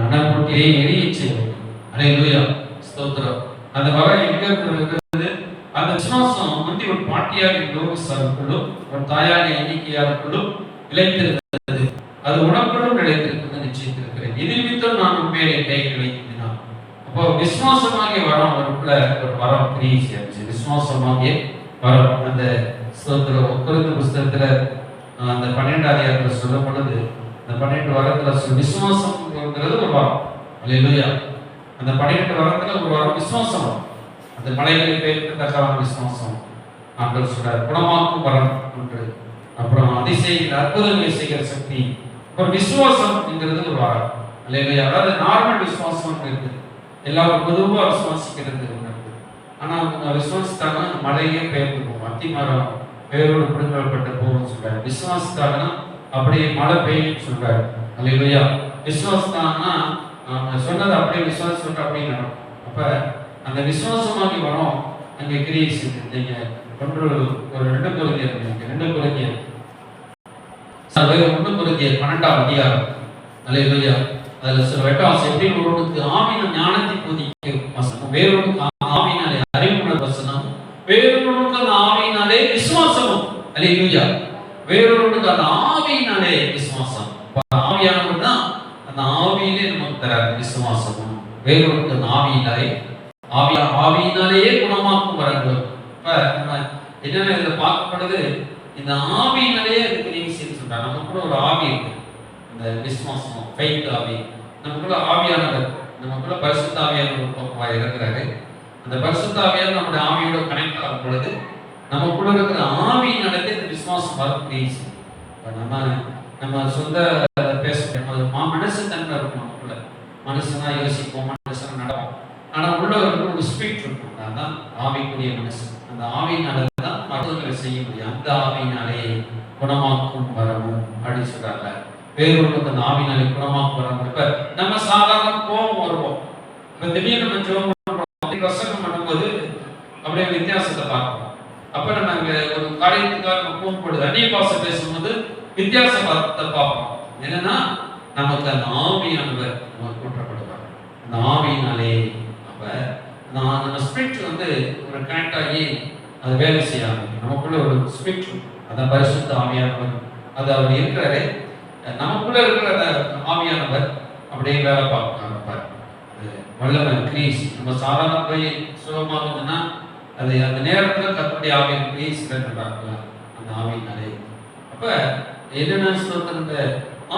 அனல்பொட்டியை எரியிச்சு. அல்லேலூயா, ஸ்தோத்திரம். அந்த வர எங்க இருக்கிறது? அந்த விசுவாசம் முந்தி ஒரு பாட்டியாக லோகசாருக்குள்ளும் ஒரு தாயாக எண்ணிக்கையாருக்குள்ளும் நிலைத்திருக்கிறது. அது உனக்குள்ளும் நிலைத்திருக்கிறது நிச்சயித்திருக்கிறேன். இது நிமித்தம் நான் உண்மையிலே கைகள் வைத்தினான். அப்போ விசுவாசமாகிய வரம் அவருக்குள்ள ஒரு வரம் கிரியேச்சு. விசுவாசமாகிய வரம் அந்த ஸ்தோத்திரம் கொரிந்து புஸ்தகத்துல அந்த 12ஆம் அதிகாரத்துல சொல்லும் பொழுது அந்த 12 வரத்துல விசுவாசம்ங்கிறது ஒரு வரம். அல்லேலூயா. அந்த 12 வரத்துல ஒரு வரம் விசுவாசம் வரும். அந்த மலைகளை பெயர்க்கத்தக்கவான விசுவாசம் ஆண்டவர் சொல்றார். குணமாக்கும் வரம் ஒன்று, அப்புறம் அதிசயங்கள் அற்புதங்களை செய்கிற சக்தி, ஒரு விசுவாசம்ங்கிறது ஒரு வரம். அல்லேலூயா. அதாவது நார்மல் விசுவாசம் இருக்கு, எல்லாரும் பொதுவாக விசுவாசிக்கிறது ஒன்று. ஆனா அவங்க விசுவாசித்தாங்கன்னா மலையே பெயர்ந்து போகும், அத்தி மரம் பெயரோடு பிடுங்கப்பட்ட போகும் சொல்றாரு. விசுவாசித்தாங்கன்னா அப்படியே மழை பெய்யும் சொல்றாரு. அல்லேலூயா. விசுவாசித்தாங்கன்னா சொன்னதை அப்படியே விசுவாசி சொல்ற அப்படின்னு நடக்கும். அப்ப அந்த விசுவாசமாகி வரும் அங்கே கிரியேஷன். நீங்க ஒன்று ஒரு 2 கொரிந்தியர் 1 கொரிந்தியர் 12ஆம் அதிகாரம். அல்லேலூயா. அதுல சில வெட்டாசம் எப்படி ஒருவனுக்கு ஆவியின் ஞானத்தை போதிக்கும் வசனம், வேறொருக்கு ஆவியினாலே அறிவுள்ள வசனம், வேறொருக்கு அந்த ஆவியினாலே விசுவாசமும். அல்லேலூயா. வேறொருக்கு அந்த ஆவியினாலே விசுவாசம். ஆவியானவர் தான் அந்த ஆவியிலே நமக்கு தராது விசுவாசமும். வேறொருக்கு அந்த ஆவியினாலேயே குணமாக்கும் வரங்கள். என்ன இதுல பார்க்கப்படுது, இந்த ஆவியினாலேயே அதுக்கு நீங்க சொல்றாங்க. நமக்குள்ள ஒரு ஆவி இருக்கு, இந்த விசுவாசம் ஃபெய்த் ஆவி. நமக்குள்ள ஆவியானவர், நமக்குள்ள பரிசுத்த ஆவியானவர் இருக்கிறாரு. அந்த பரிசுத்த ஆவியானவர் நம்முடைய ஆவியோட கனெக்ட் ஆகும் பொழுது நமக்குள்ள இருக்கிற ஆவியின் நடத்தி இந்த விசுவாசம் வரக்கூடியது. நம்ம சொந்த பேச மனசு தன்மை இருக்கும். நமக்குள்ள மனுஷனா யோசிப்போம், மனுஷனா நடக்கும். ஆனா உள்ள ஒரு ஸ்பிரிட் இருக்கும், அதான் ஆவிக்குரிய மனசு. அந்த ஆவியினால தான் மருத்துவங்களை செய்ய முடியும். அந்த ஆவியினாலே குணமாக்கும் வரவும் அப்படின்னு சொல்றாங்க. வேறொரு அந்த ஆவியினாலே குணமாக்கும் வரவும். இப்ப நம்ம சாதாரண கோபம் வருவோம், இப்ப திடீர்னு நம்ம ஜெபம் வசனம் பண்ணும்போது அப்படியே வித்தியாசத்தை பார்ப்போம். அப்ப நம்ம ஒரு காரியத்துக்காக நம்ம கோபப்படுது, அந்நிய பாஷை பேசும்போது வித்தியாசத்தை பார்ப்போம். என்னன்னா நமக்கு அந்த ஆவியானவர் நமக்கு கூட்டப்படுவார். அந்த ஆவியினாலே நம்ம ஸ்பிரிட் ஒரு கனெக்ட் ஆகி அது வேலை செய்யாது. நமக்குள்ள ஒரு ஸ்பிரிட், அதான் பரிசுத்த ஆவியானவர். அது அவர் இருக்கிறாரு, நமக்குள்ள இருக்கிற அந்த ஆவியானவர் அப்படியே வேலை பார்க்க ஆரம்பிப்பார். வல்லமை கிரீஸ். நம்ம சாதாரண போய் சுகமாகுதுன்னா அது அந்த நேரத்தில் கத்துடைய ஆவியின் கிரீஸ் பார்க்கலாம் அந்த ஆவியினாலே. அப்ப என்னென்ன சொல்ற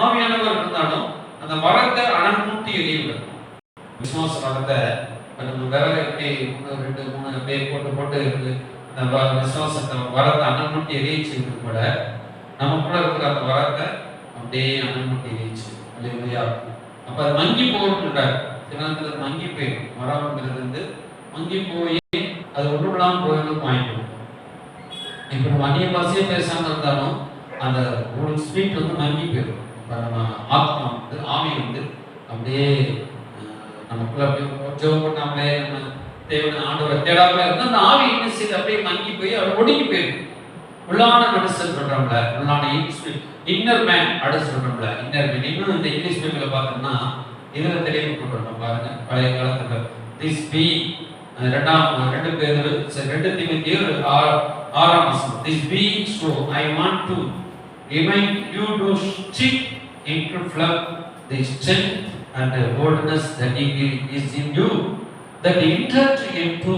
ஆவியானவர் இருந்தாலும் அந்த வரத்தை அனல்மூட்டி எரியும். விசுவாச வரத்தை நம்ம விரல எப்படி 1 2 3 அப்படியே போட்டு அந்த விசுவாசத்தை வரத்தை அனல்மூட்டி எரியிச்சு கூட நமக்குள்ள இருக்கிற அந்த வரத்தை அப்படியே அனல்மூட்டி எரியிச்சு. அல்லேலூயா. அப்ப அது மங்கி போகணுன்றார். சில மங்கி போயிடும், மரம்ங்கிறது மங்கி போய் அது ஒன்றுலாம் போயிடும் வாங்கிடும். இப்ப நம்ம அந்நிய பாஷையே பேசாம இருந்தாலும் அந்த ஒரு ஸ்பீட் மங்கி போயிடும். இப்ப நம்ம ஆத்மா ஆவி அப்படியே நமக்குள்ள ஜெபம் பண்ணாமலே நம்ம தேவனை ஆண்டவரை தேடாமலே இருந்தா அந்த ஆவி என்ன செய்து அப்படியே மங்கி போய் அவர் ஒடுங்கி போயிடும். உள்ளான மனுஷன் சொல்றோம்ல, உள்ளான இன்னர் மேன் அப்படின்னு சொல்றோம்ல. இன்னர் மேன் இன்னும் இந்த இங்கிலீஷ் பேப்பர்ல பார்த்தோம்னா இதுல தெளிவு போட்டுருக்கோம் பாருங்க. பழைய காலத்துல திஸ் பி 2 பேதுரு 2 தீமோத்தேயு 6ஆம் வசனம். This being so, I want to remind you to stick into flood the strength and the boldness that is in you, that entered into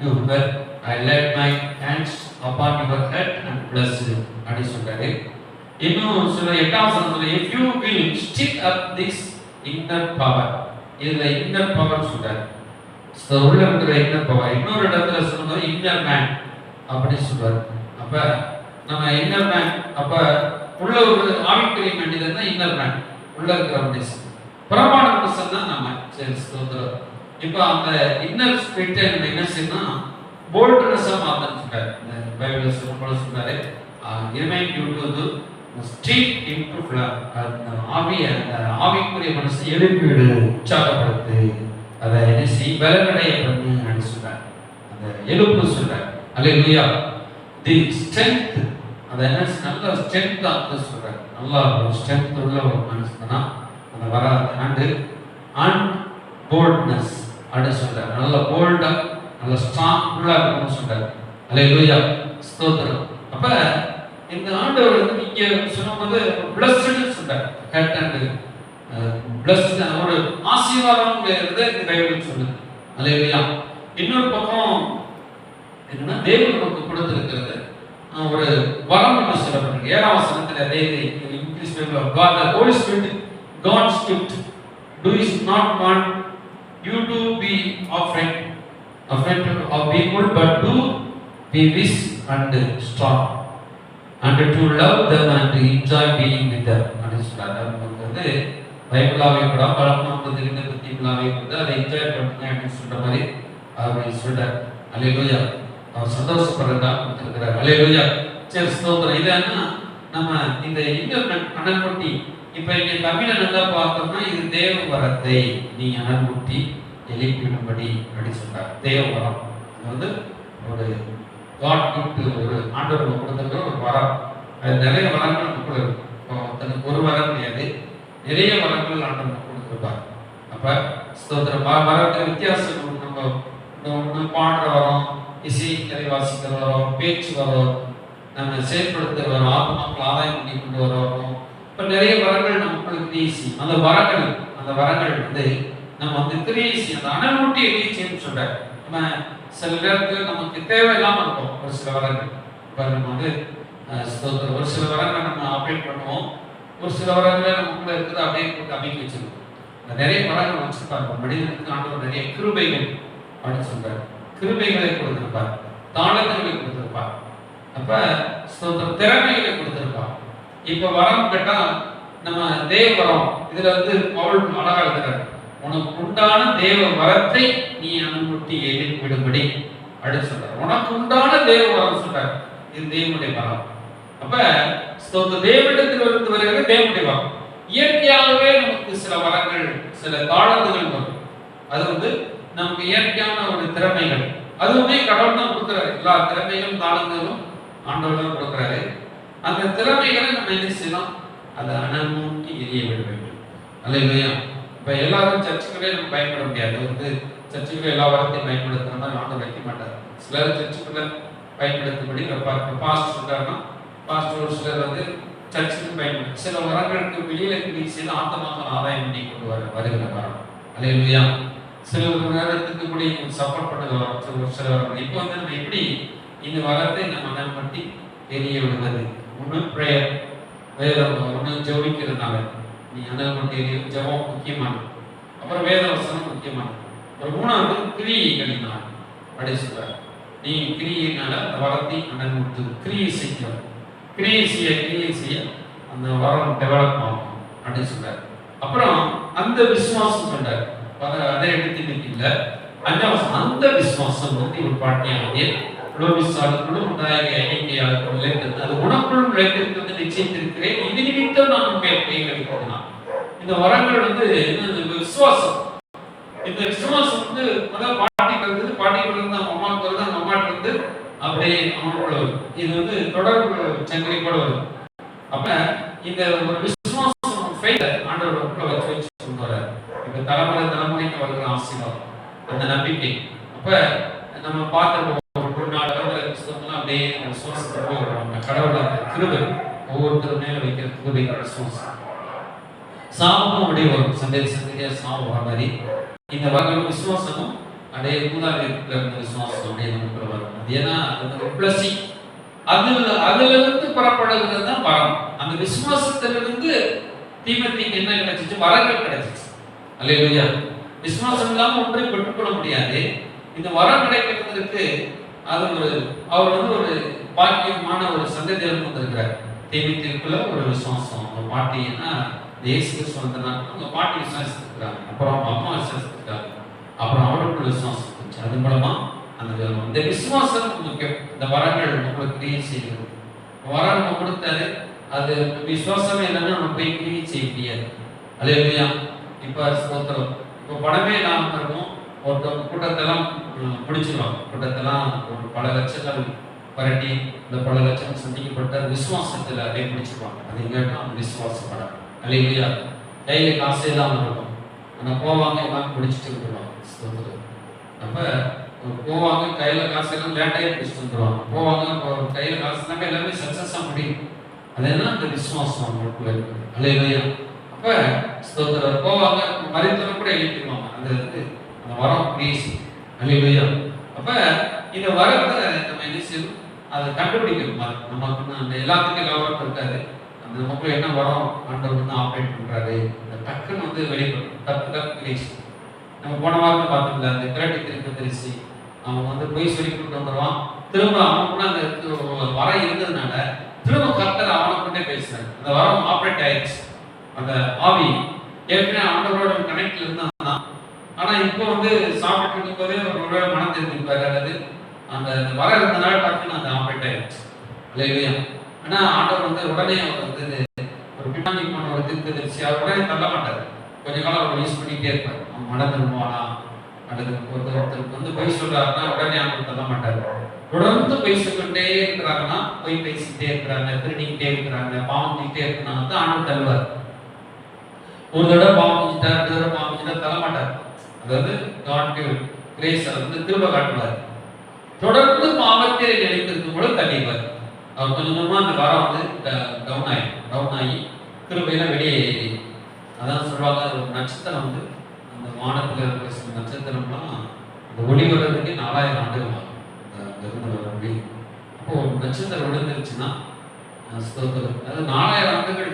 you when I laid my hands upon your head and blessed you. அப்படி சொல்றாரு. இன்னும் சொல்ல 8ஆம் வசனத்துல if you will stick up this inner power, இதுல inner power சொல்றாரு. உள்ள இருக்கிற இன்னர் பவர். இன்னொரு இடத்துல சொல்லும்போது இன்னர் மேன் அப்படி சொல்றாரு. அப்ப நம்ம இன்னர் மேன், அப்ப உள்ள ஒரு ஆவிக்குரிய மனிதன் தான் இன்னர் மேன், உள்ள இருக்கிற மனுஷன். புறமான மனுஷன் தான் நம்ம. சரி, ஸ்தோத்திரம். இப்ப அந்த இன்னர் ஸ்பிரிட் என்ன செய்யணும், போல்ட்னஸா மாத்தணும் சொல்றாரு. இந்த பைபிள்ல சொல்லும்போது சொல்றாரு remind you to steak into flood. அந்த ஆவிக்குரிய மனுஷன் எழுப்பிவிடு, உற்சாகப்படுத்து, அதை என்ன செய் பலனடைய பண்ணு அப்படின்னு சொல்றாரு. அந்த எழுப்பு சொல்றாரு. அல்லேலூயா. தி ஸ்ட்ரென்த், அது என்ன நல்ல ஸ்ட்ரென்த் தான் சொல்றாரு. நல்லா ஒரு ஸ்ட்ரென்த் உள்ள ஒரு மனுஷனா அந்த வர ஆண்டு அண்ட் போல்ட்னஸ் அப்படின்னு சொல்றாரு. நல்ல போல்டா நல்ல ஸ்ட்ராங்ஃபுல்லா இருக்கணும்னு சொல்றாரு. அல்லேலூயா, ஸ்தோத்திரம். அப்ப இந்த ஆண்டவர் வந்து இங்க சொல்லும்போது பிளஸ்ட்னு சொல்றாரு. ஹெட் அண்ட் பிளஸ்ட் ஒரு ஆசீர்வாதம்ங்கிறது இந்த பைபிள் சொல்லுது. அல்லேலூயா. இன்னொரு பக்கம் என்னன்னா தேவன் நமக்கு கொடுத்திருக்கிறது ஒரு வரம் என்று சொல்லப்பட்டிருக்கு. 7ஆம் வசனத்துல இங்கிலீஷ் பைபிள்ல God the Holy Spirit God's gift does not want you to be afraid of people, but to be wise and strong and to love them and to enjoy being with them. அப்படின்னு சொல்றாரு. பைபிளாவே கூட பழக்கம் தெரிந்த பத்திகளாவே கூட அதை enjoy பண்ணுங்க அப்படின்னு சொல்ற மாதிரி அவர் சொல்றார். அல்லேலூயா. அவர் சந்தோஷப்படுறதா கொடுத்திருக்கிறார். அல்லேலூயா. சரி, ஸ்தோத்திரம். இது என்ன நம்ம இந்த அனல்முட்டி இப்ப இங்க தமிழ நல்லா பார்த்தோம்னா இது தேவ வரத்தை நீ அனல்முட்டி எழுப்பிடும்படி அப்படின்னு சொல்றார். தேவ வரம் வந்து ஒரு காட் கிஃப்ட், ஒரு ஆண்டவர் கொடுத்திருக்கிற ஒரு வரம். அது நிறைய வரங்கள் நமக்கு தனக்கு ஒரு வரம் கிடையாது, நிறைய வரங்கள் ஆண்டவர் கொடுத்திருப்பார். அப்ப ஸ்தோத்திரம். வரத்துல வித்தியாசம். நம்ம பாடுற வரோம், இசை கதை வாசிக்கிற வரோம், பேச்சு வரோம், நம்ம செயல்படுத்துகிற வரோம், ஆத்மாக்கள் ஆதாயம் பண்ணி கொண்டு வரோம். இப்போ நிறைய வரங்கள் நமக்கு கிரியேசி. அந்த வரங்கள் வந்து நம்ம வந்து கிரியேசி, அந்த அனல்மூட்டி கிரியேசின்னு சொல்றாரு. நம்ம சில நேரத்தில் நமக்கு தேவையில்லாமல் இருக்கும் ஒரு சில வரங்கள். இப்போ நம்ம வந்து ஒரு சில வரங்களை நம்ம ஆப்ரேட் பண்ணுவோம், ஒரு சில வரங்களை நமக்குள்ள இருக்குது அப்படியே போட்டு அமைக்க வச்சிருக்கோம். நிறைய வரங்கள் வச்சிருப்பாங்க. மனிதனுக்கு ஆண்டவர் நிறைய கிருபைகள் அப்படின்னு சொல்றாரு. கிருபைகளை கொடுத்திருப்பார், தாளங்களை கொடுத்திருப்பார். அப்ப திறமைகளை கொடுத்திருப்பார். இப்ப வரம் கேட்டா நம்ம தேவ வரம், இதுல வந்து பவுல் அழகா இருக்கிறார். உனக்கு உண்டான தேவ வரத்தை நீ அனுமதி எழுப்பிடும்படி அப்படின்னு சொல்றார். உனக்கு உண்டான தேவ வரம் சொல்றார். இது தேவனுடைய வரம். அப்ப தேவனிடத்தில் இருந்து வருகிற தேவனுடைய வரம். இயற்கையாகவே நமக்கு சில வரங்கள், சில தாளந்துகள் வரும். அது வந்து நமக்கு இயற்கையான ஒரு திறமைகள். அதுவுமே கடவுள் தான் கொடுக்குறாரு. எல்லா திறமைகளும் தாளங்களும் ஆண்டவர் தான் கொடுக்குறாரு. அந்த திறமைகளை நம்ம என்ன செய்யலாம்? அதை அனல்மூட்டி எரிய விட வேண்டும். அல்லேலூயா. இப்போ எல்லாரும் சர்ச்சுகளே நம்ம பயன்பட முடியாது. வந்து சர்ச்சுகளை எல்லா வரத்தையும் பயன்படுத்தினா ஆண்டவர் வைக்க மாட்டார். சிலர் சர்ச்சுக்களை பயன்படுத்தும்படி வைப்பார். இப்போ பாஸ்டர் சொல்றாருன்னா பாஸ்டர் ஒரு சிலர் வந்து சர்ச்சுக்கு பயன்படுத்த சில வரங்களுக்கு வெளியில செய்து ஆத்தமாக ஆதாயம் பண்ணி கொண்டு வருகிற வரம். அல்லேலூயா. சில ஒரு நேரத்துக்கு கூட சப்போர்ட் பண்ணுற சில வரங்கள். இப்போ வந்து நம்ம எப்படி இந்த வரத்தை நம்ம அனல்மூட்டி எரிய விடுவது? ஒன்று ப்ரேயர், வேதம் ஒன்று ஜெபிக்கிறதுனால நீ அனல்மூட்டி ஜெபம் முக்கியமானது. அப்புறம் வேத வசனம் முக்கியமானது. ஒரு மூணாவது கிரியைகளினால் அப்படி சொல்றாரு. நீ கிரியையினால அந்த வரத்தை அனல்மூட்டு கிரியை செய்யணும். கிரியை செய்ய அந்த வரம் டெவலப் ஆகும் அப்படின்னு சொல்றாரு. அப்புறம் அந்த விசுவாசம் சொல்றாரு. அதை எடுத்து இல்லை அந்த விசுவாசம் வந்து ஒரு பாட்டியானது உலோவிசாலுக்குள்ளும் உண்டாய எண்ணிக்கையாளர்கள் நிலைத்தது. அது உனக்குள்ளும் நிலைத்திருக்கிறது நிச்சயத்திருக்கிறேன். இது நிமித்தம் நான் கைகளிக்கிறான். இந்த வரங்கள் வந்து விசுவாசம். இந்த விசுவாசம் வந்து முதல் பாட்டிக்கு இருந்தது, பாட்டிக்கு இருந்து அவங்க அம்மாவுக்கு வருது, அவங்க அம்மாட்டு இருந்து அப்படியே அவங்களோட இது வந்து தொடர்பு சங்கிலி கூட வரும். அப்ப இந்த ஒரு விசுவாசம் ஆண்டவர் வச்சு சொல்றாரு. இப்ப தலைமுறைக்கு வருகிற ஆசீர்வாதம், அந்த நம்பிக்கை. அப்ப நம்ம பார்த்துருக்கோம் ஒரு நாள் புத்தகம்லாம் அப்படியே விசுவாசத்தோடு வருவாங்க. கடவுளை கிருபை ஒவ்வொருத்தரும் மேல வைக்கிற கிருபை விசுவாசம். சாபமும் அப்படியே வரும். சந்தேக சாபம் வர மாதிரி இந்த வகை விசுவாசமும் அப்படியே மூதாதி இருக்கிற விசுவாசம் அப்படியே நமக்கு வரும். அது ஏன்னா அது பிளஸிங். அதுல இருந்து புறப்படுகிறது தான் வரம். அந்த விசுவாசத்திலிருந்து தீமத்திக்கு என்ன கிடைச்சிச்சு? வரங்கள் கிடைச்சிச்சு. அல்லேலூயா. விசுவாசம் இல்லாம ஒன்றை பெற்றுக்கொள்ள முடியாது. இந்த வரம் கிடைக்கிறதுக்கு அது அவர் வந்து ஒரு பாக்கியமான ஒரு சந்ததியிலிருந்து வந்திருக்கிறார். தீமத்திற்குள்ள ஒரு விசுவாசம். அவங்க பாட்டின்னா இயேசு கிறிஸ்து வந்தனால அவங்க பாட்டி விசுவாசித்திருக்கிறாங்க. அப்புறம் அவங்க அம்மா விசுவாசித்திருக்காங்க. அப்புறம் அவருக்கு விசுவாசம் இருந்துச்சு. அது மூலமா அந்த விசுவாசம் முக்கியம். இந்த வரங்கள் உங்களுக்கு கிரியை செய்கிறது. வரம் நம்ம கொடுத்தாரு. அது விசுவாசமே இல்லைன்னா நம்ம போய் கிரியை செய்ய முடியாது. அல்லேலூயா. இப்ப ஸ்தோத்திரம். இப்போ பணமே இல்லாம இருக்கும். ஒருத்தவங்க கூட்டத்தெல்லாம் பிடிச்சிருவாங்க. கூட்டத்தெல்லாம் ஒரு பல லட்சங்கள் பரட்டி இந்த பல லட்சம் சந்திக்கப்பட்ட விசுவாசத்துல அப்படியே பிடிச்சிருவாங்க. அது கேட்டா அந்த விசுவாசம் படம். அல்லேலூயா. கையில காசு இல்லாம இருக்கும். ஆனால் போவாங்க எல்லாம் பிடிச்சிட்டு வந்துடுவாங்க. ஸ்தோத்திரம். அப்போ போவாங்க, கையில் காசு எல்லாம் லேட்டாகி பிடிச்சிட்டு வந்துடுவாங்க. போவாங்க, கையில் காசு எல்லாமே எல்லாமே சக்ஸஸாக முடியும். அது என்ன? அந்த விசுவாசம் அவங்களுக்குள்ள இருக்குது. அல்லேலூயா. அப்போ ஸ்தோத்திரம். போவாங்க, மரித்தவங்க கூட எழுப்பிடுவாங்க. அந்த அந்த வரம் கிரீஸ். அல்லேலூயா. அப்போ இந்த வரத்தை நம்ம என்ன செய்யணும்? அதை கண்டுபிடிக்கணும். நமக்கு அந்த எல்லாத்துக்கும் எல்லா வரமும் இருக்காது. அந்த நமக்குள்ள என்ன வரம் ஆண்டவர் வந்து ஆப்ரேட் பண்றாரு, அந்த டக்குன்னு வெளிப்படும். டக்கு கிரீஸ். நம்ம போன வாரத்தை பார்த்தோம்ல, அந்த கிரேட்டி திருப்பி தெரிச்சு அவன் போய் சொல்லி கொண்டு வந்துடுவான். திரும்ப அவன் கூட அந்த வரம் இருந்ததுனால திரும்ப கர்த்தர் அவனை கொண்டே பேசுறாரு. அந்த வரம் ஆப்ரேட் ஆயிடுச்சு. அந்த ஆவி ஏற்கனவே ஆண்டவரோட கனெக்ட்ல இருந்தான். ஆனா இப்போ சாப்பிட்டு இருக்கும்போதே ஒரு மனம் தெரிஞ்சிருப்பாரு, அல்லது அந்த வர இருந்தனால டக்குன்னு அந்த ஆப்ரேட் ஆயிடுச்சு. இல்லையா? ஆனா ஆண்டவர் உடனே அவர் ஒரு பின்னாடி போன ஒரு திருத்தரிசி அவர் உடனே தள்ள மாட்டார். கொஞ்ச காலம் அவர் யூஸ் பண்ணிக்கிட்டே இருப்பார். அவன் மனதிருவானா அல்லது ஒருத்தருக்கு பொய் சொல்றாருன்னா உடனே அவர் தள்ள மாட்டார். தொடர்ந்து பொய் சொல்லிட்டே இருக்கிறாங்கன்னா, பொய் பேசிக்கிட்டே இருக்கிறாங்க, திருடிக்கிட்டே இருக்கிறாங்க, பாவம் செஞ்சுட்டே இருக்கிறாங்க தான் ஆண்டவர் தள்ளுவார். ஒரு தடவை பாவம் செஞ்சுட்டார், ரெண்டு தடவை பாவம் செஞ்சுட்டா தள்ள மாட்டார். அதாவது காட் கிரேஸ் திரும்ப காட்டுவார். தொடர்ந்து பாவத்தை நினைத்திருக்கும் போது தள்ளிப்பார். அவர் கொஞ்சம் கொஞ்சமா அந்த வரம் டவுன் ஆகி திரும்ப வெளியே ஏறி. அதான் சொல்லுவாங்க, ஒரு நட்சத்திரம் அந்த வானத்தில் இருக்கிற சில நட்சத்திரம்லாம் அந்த ஒளி வர்றதுக்கு 4000 ஆண்டுகள் ஆகும். அந்த வர ஒளி. அப்போ ஒரு நட்சத்திரம் விழுந்துருச்சுன்னா ஸ்தோத்திரம். அது 4000 ஆண்டுகள்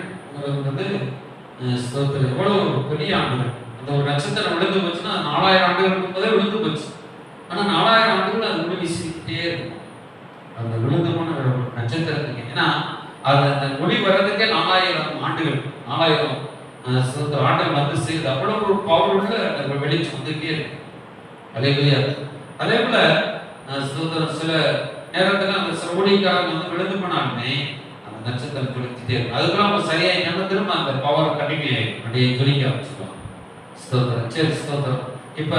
ஸ்தோத்திரம். எவ்வளவு பெரிய ஆண்டுகள். அந்த ஒரு நட்சத்திரம் விழுந்து போச்சுன்னா 4000 ஆண்டுகள் இருக்கும்போதே விழுந்து போச்சு. ஆனா 4000 ஆண்டுகள் அது ஒளி வீசிக்கிட்டே இருக்கும். அந்த விழுந்தமான நட்சத்திரத்துக்கு. ஏன்னா அது அந்த ஒளி வர்றதுக்கே 4000 ஆண்டுகள், 4000 ஆண்டுகள் சேருது. அவ்வளவு ஒரு பவர் உள்ள அந்த வெளிச்சம் வந்துட்டே இருக்கு. அல்லேலூயா. அதே போல சில நேரத்துல அந்த ஒளிக்காரங்க விழுந்து போனாலுமே அந்த நட்சத்திரம் ஜொலிச்சுட்டே இருக்கும். அதுக்குள்ள அவங்க சரியாயிட்டாங்க, திரும்ப அந்த பவர் கண்டினியூ ஆயிடும். அப்படியே ஜொலிக்க ஆரம்பிச்சுக்கலாம். ஸ்தோத்திரம். சரி, ஸ்தோத்திரம். இப்ப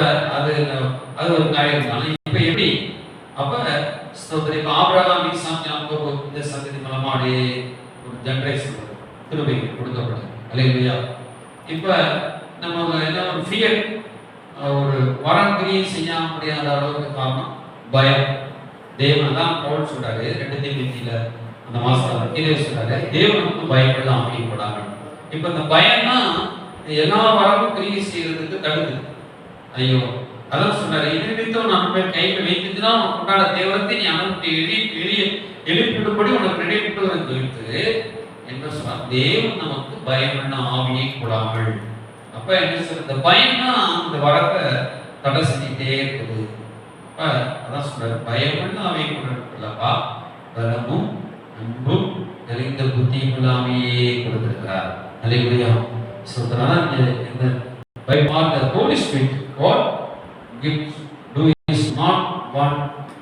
அது ஒரு காரியம் தான். இப்ப எப்படி? அப்ப ஸ்தோத்திரம். இப்ப ஆபிரகாம், ஈசாக், யாக்கோபு இந்த சந்ததி மூலமா அப்படியே ஒரு ஜெனரேஷன் கிருபை கொடுக்கப்படும். அல்லேலூயா. இப்ப நம்ம என்ன ஒரு ஃபியர், ஒரு வரம் கிரியை செய்ய முடியாத அளவுக்கு காரணம் பயம். தேவன் தான் பவுல் சொல்றாரு 2 தீமோத்தேயுல அந்த மாசம் கீழே சொல்றாரு, தேவனுக்கு பயப்படலாம் அப்படிப்படாங்க. இப்ப இந்த பயம்னா எல்லா வரமும் கிரியை செய்யறதுக்கு தடுக்குது. ஐயோ, அதான் சொன்னாரு, இனிமித்தம் நான் கையில் வைத்துனா உண்டான தேவத்தை நீ அனுப்பி எழுப்பிடும்படி உனக்கு நினைவிட்டு சொல்லிட்டு என்ன சொன்னா, தேவன் நமக்கு பயம்னா ஆவியை கூடாமல். அப்ப என்ன சொல்ற, இந்த பயம்னா இந்த வரத்தை தடை செஞ்சுட்டே இருக்குது. அதான் சொல்றாரு, பயம்னா ஆவியை கூடப்பா, பலமும் அன்பும் தெரிந்த புத்தியும் இல்லாமையே கொடுத்திருக்கிறார். அல்லேலூயா. சொல்றான் இந்த by what the Holy Spirit God gives do is not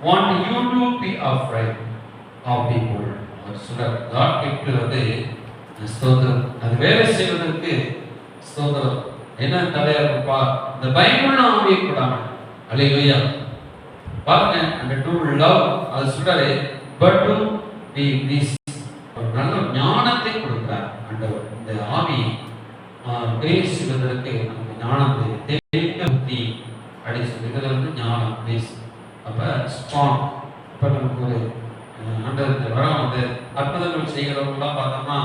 want you to be afraid of people. சொல்றார், God gift ஸ்தோத்திரம். அது வேலை செய்வதற்கு ஸ்தோத்திரம் என்ன தடையா இருப்பா, இந்த பயமுள்ள ஆவியை கூடாம. அல்லேலூயா. பாருங்க, அந்த டு லவ் அது சொல்றாரு, பட் டு பி பீஸ். நல்ல ஞானத்தை கொடுக்கிறார் ஆண்டவர். இந்த ஆவி பேசுவதற்கு நமக்கு ஞானத்தை, தெளிந்த புத்தி அப்படி சொல்லுறது ஞானம் பேசு. அப்ப ஸ்ட்ராங். இப்ப நமக்கு ஒரு ஆண்டவர் வரம் அற்புதங்கள் செய்கிறவங்கலாம் பார்த்தோம்னா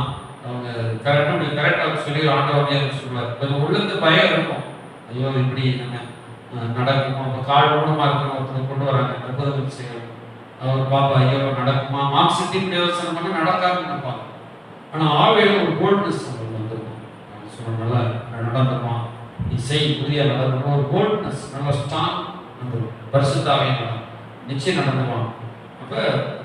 அவங்க கரெக்டாக சொல்லி ஆண்டவனே சொல்லுவார். கொஞ்சம் உள்ளது பயம் இருக்கும், ஐயோ இப்படி நம்ம நடக்குமா, அப்போ கால் ஊனமா இருக்கணும் ஒருத்தர் கொண்டு வராங்க அற்புதங்கள் செய்யணும். அவர் பாப்பா ஐயோ நடக்குமா, மாம்சத்தின் இப்படி யோசனை பண்ண நடக்காதுன்னு நினைப்பாங்க. ஆனா ஆவியில ஒரு போல்ட்னஸ் அவங்களுக்கு வந்துருக்கும். நல்லா நடந்துருவான், நீ செய் புதிய நடந்துருவான், ஒரு போல்ட்னஸ் நல்லா ஸ்ட்ராங் அந்த பரிசுத்தாவிய நிச்சயம் நடந்துவான். அப்ப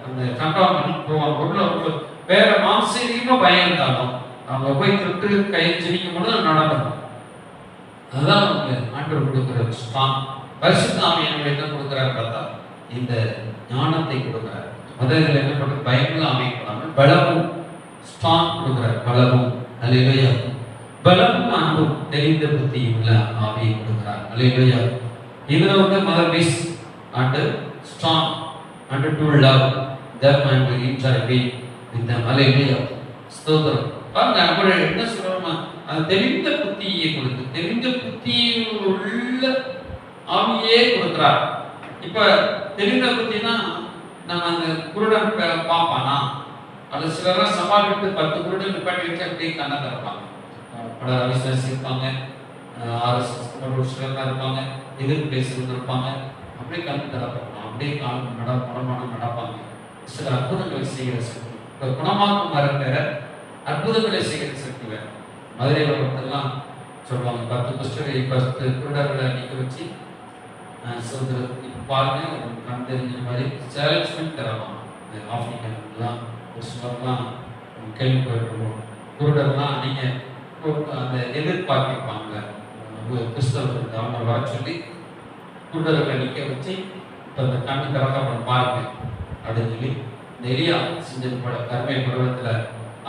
அந்த கண்டாமல் போவாங்க. உள்ள வேற மாம்சீகமா பயம் இருந்தாலும் அவங்க போய் தொட்டு கை ஜெபிக்கும் பொழுது நடந்துடும். அதுதான் அவங்க ஆண்டவர் கொடுக்கிற ஸ்ட்ராங். பரிசுத்தாவிய என்ன கொடுக்கிறார் பார்த்தா இந்த ஞானத்தை கொடுக்கிறார். முதல்ல என்ன பண்ற, பயமுள்ள அமைக்கப்படாமல் பலமும் ஸ்ட்ராங் கொடுக்கிறார். பலமும் அல்லேலூயா. பலமும் அன்பும் தெரிந்த புத்தியும் உள்ள ஆவியை கொடுக்கிறார். அல்லேலூயா. இதுல முதல் miss and strong and to love them and interact with them. அல்லேலூயா. ஸ்தோத்திரம். பாருங்க, அப்படி என்ன சொல்றோம், அது தெளிந்த புத்தியை கொடுத்து, தெளிந்த புத்தியில் உள்ள ஆவியே கொடுக்கிறார். இப்ப தெளிந்த புத்தினா நம்ம அந்த குருடன் பார்ப்பானா, அது சிலரெல்லாம் சவால் விட்டு 10 குருடன் நிப்பாட்டி வச்சு அப்படியே கண்ணை திறப்பாங்க. பல அவிசுவாசி இருப்பாங்க, RSS சிலர்லாம் இருப்பாங்க, எதிர்ப்பு பேசுறது இருப்பாங்க, அப்படியே கண் திறப்பாங்க, அப்படியே கால் மனமானம் நடப்பாங்க. சில அற்புதங்களை செய்கிற சக்தி, இப்போ குணமாக்கும் மரம் வேற, அற்புதங்களை செய்கிற சக்தி வேற. மதுரையில் ஒருத்தர்லாம் சொல்லுவாங்க, 10 குஷ்டரை 10 குருடர்களை நிற்க வச்சு இப்போ பாருங்க கண் தெரிஞ்ச மாதிரி சேலஞ்ச்மெண்ட் தரலாம். இந்த ஆஃப்ரிக்கன்லாம் ஒரு சிலர்லாம் கேள்விப்பட்டிருக்கோம், குருடர்லாம் நீங்கள் அந்த எதிர்பார்ப்பாங்க கிறிஸ்தவர்களுக்கு அவங்க வர சொல்லி குருடர்களை நிற்க வச்சு இப்போ அந்த கண்ணு திறக்கப்படும் பாருங்க அப்படின்னு சொல்லி இந்த எலியா செஞ்சது போல கருமை பருவத்தில்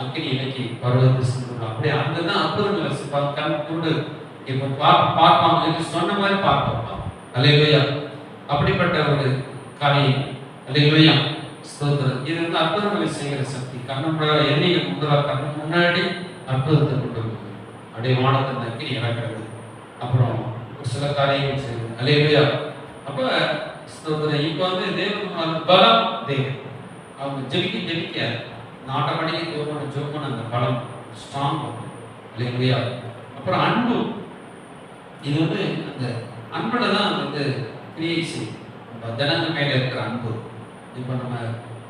அக்கினி இலக்கி பருவத்தை செஞ்சு அப்படியே அங்கதான் அற்புதங்களை கண் குருடு இப்போ பார்ப்பாங்க சொன்ன மாதிரி பார்ப்பாங்க. அல்லேலூயா. அப்படிப்பட்ட ஒரு காரியம். அல்லேலூயா. ஸ்தோத்திரம். இது வந்து அற்புதங்களை செய்கிற சக்தி. எண்ணெயை முன்னாடி அற்புதத்தை கொண்டு வருது. அப்படியே வானத்தை நக்கி இறக்கிறது. அப்புறம் ஒரு சில காரியங்கள் செய்யுது. அல்லேலூயா. அப்ப ஸ்தோத்திரம். இப்போ வந்து தேவன் பலம் தேவன். அவங்க ஜெபிக்க ஆட்டோமேட்டிக்காக ஜோமான அந்த பலம் ஸ்ட்ராங் ஆகும். அல்லேலூயா. அப்புறம் அன்பு. இது வந்து அந்த அன்புல தான் வந்து கிரியேஷன், ஜனங்கள் மேலே இருக்கிற அன்பு. இப்போ நம்ம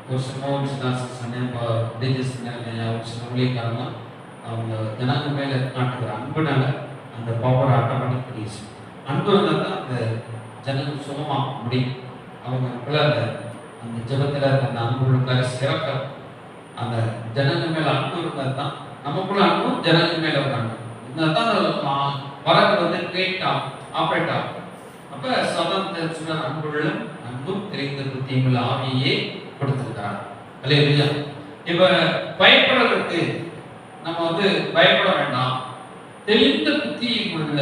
ஒரு சில ஊழியக்காரங்களாம் அவங்க ஜனங்கள் மேலே காட்டுகிற அன்புனால அந்த பவர் ஆட்டோமேட்டிக் கிரியேஷன். அன்பு இருந்தால் தான் அந்த ஜனங்கள் சுகமாக முடியும். அவங்களுக்குள்ள அந்த ஜபத்தில் அந்த அன்புள்ள சிறக்க அந்த ஜனங்கள் மேலே அன்பு இருந்தால் தான் நமக்குள்ள அன்பும் ஜனங்கள் மேலே ஒரு அன்பு இருந்தால் தான் வரக்கு வந்து கிரியேட் ஆகும், ஆப்ரேட் ஆகும். அப்ப சதந்திர அன்புள்ள அன்பும் தெரிந்த புத்தியுள்ள ஆவியே கொடுத்திருக்கிறார். அல்லேலூயா. இப்ப பயப்படுறதுக்கு நம்ம வந்து பயப்பட வேண்டாம். தெரிந்த புத்தியும் உள்ள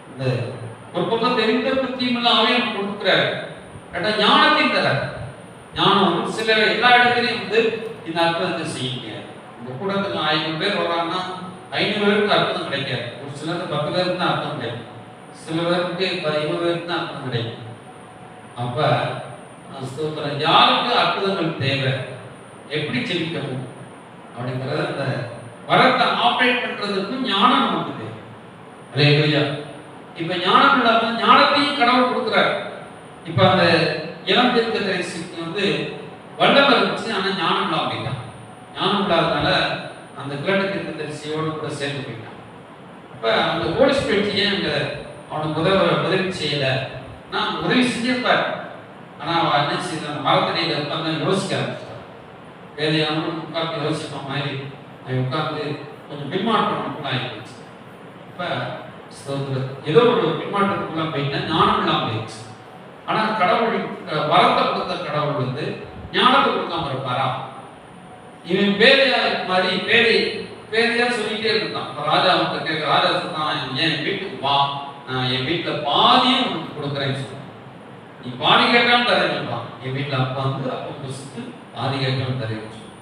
இந்த ஒரு பக்கம் தெரிந்த புத்தியும் உள்ள ஆவியை கொடுக்கிறார். ஞானத்தையும் தரார். ஞானம் வந்து சில எல்லா இடத்துலையும் வந்து இந்த அற்புதத்தை செய்ய முடியாது. இந்த கூடத்துக்கு 500 பேர் வர்றாங்கன்னா 500 பேருக்கு அர்த்தம் கிடைக்காது. ஒரு சிலருக்கு 10 பேருக்கு தான் அர்த்தம் கிடைக்கும், சில பேருக்கு 20 பேருக்கு தான் அர்த்தம் கிடைக்கும். அப்ப ஸ்தோத்திரம், யாருக்கு அற்புதங்கள் தேவை, எப்படி ஜெபிக்கணும் அப்படிங்கிறத அந்த வரத்தை ஆப்ரேட் பண்றதுக்கும் ஞானம் நமக்கு தேவை. அல்லேலூயா. இப்ப ஞானம் இல்லாம ஞானத்தையும் கடவுள் கொடுக்குறாரு. இப்ப அந்த இளம் தீர்க்கதரிசிக்கு வந்து வல்லமை இருந்துச்சு, ஆனா ஞானம் இல்லாம போயிட்டான். ஞானம் இல்லாதனால அந்த கிழட்டு தீர்க்கதரிசியோடு கூட சேர்ந்து போயிட்டான். அப்ப அந்த ஹோலி ஸ்பிரிட் ஏன் அங்க அவனுக்கு உதவி செய்யல? நான் உதவி செஞ்சிருப்பார், ஆனா அவன் என்ன செய்ய அந்த மரத்தடியில உட்காந்து யோசிக்க ஆரம்பிச்சான். வேலையானவன் உட்காந்து யோசிப்ப மாதிரி அவன் உட்காந்து கொஞ்சம் பின்மாற்றம் ஆகிடுச்சு. இப்ப ஏதோ ஒரு பின்மாற்றத்துக்குள்ள போயிட்டா ஞானம் இல்லாம போயிடுச்சு. ஆனா கடவுள் வரத்தை கொடுத்த கடவுள் வந்து ஞானத்தை கொடுக்காம இருப்பாரா? இவன் பேதையா மாதிரி பேதையா சொல்லிட்டே இருந்தான். ராஜா அவன் கேட்க, ராஜா சொன்னான், என் வீட்டுக்கு வா, நான் என் வீட்டுல பாதியும் உனக்கு கொடுக்குறேன்னு சொன்னான். நீ பாதி கேட்டாலும் தரேன்னுப்பான். என் வீட்டுல அப்பா வந்து அப்பா புசுக்கு பாதி கேட்டாலும் தரேன்னு சொன்னான்.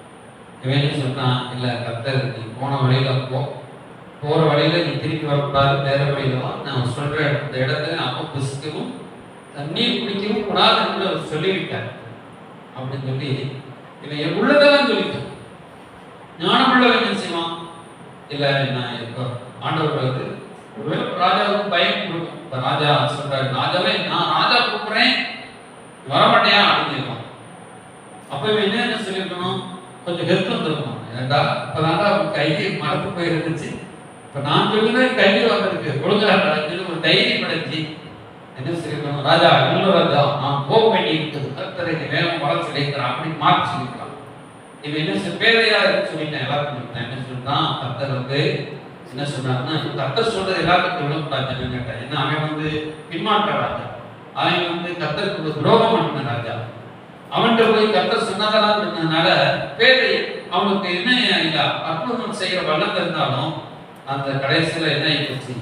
இவன் சொன்னான், இல்ல கர்த்தர், நீ போன வழியில போற வழியில நீ திருப்பி வரக்கூடாது, வேற வழியில வா, நான் சொல்ற இந்த இடத்துல அப்பா புசுக்கவும் தண்ணீர் குடிக்கவும் கூடாதுன்னு அவர் சொல்லிவிட்டார் அப்படின்னு சொல்லி இவன் உள்ளதெல்லாம் சொல்லிட்டான். ஞானம் உள்ளவன் என்ன செய்வான்? இல்ல நான் இப்போ ஆண்டவர் வந்து ஒருவேளை ராஜாவுக்கு பயம் கொடுக்கும். இப்ப ராஜா சொல்றாரு, ராஜாவே நான் ராஜா கூப்பிடுறேன், வரமாட்டேயா அப்படின்னு கேட்பான். அப்ப இவன் என்ன சொல்லியிருக்கணும்? கொஞ்சம் ஹெல்ப் வந்துருக்கணும். ஏண்டா இப்பதாண்டா அவன் கையை மறந்து போயிருந்துச்சு, இப்ப நான் சொல்லுவேன் கையில் வந்திருக்கு, ஒழுங்கா ஒரு தைரியம் அடைஞ்சி என்ன சொல்லியிருக்கணும்? ராஜா இல்ல ராஜா, நான் போக வேண்டி இருக்குது, கர்த்தரை வேகம் வர சொல்லியிருக்கிறான் அப்படின்னு மாற்றி சொல்லியிருக்கலாம். இவன் என்ன பேரையா சொல்லிட்டேன், எல்லாருக்கும் என்ன சொல்லிட்டான்? கர்த்தர் வந்து என்ன சொன்னாருன்னா, கர்த்தர் சொல்றது எல்லாத்துக்கும் விழக்கூடாதுன்னு கேட்டேன். ஏன்னா அவன் வந்து பின்மாற்ற ராஜா, அவன் வந்து கர்த்தருக்கு துரோகம் பண்ணின ராஜா. அவன்கிட்ட போய் கர்த்தர் சொன்னதெல்லாம் இருந்ததுனால பேரை அவனுக்கு என்ன இல்லை, அற்புதம் செய்யற வல்லம் இருந்தாலும் அந்த கடைசியில என்ன ஆயிடுச்சு?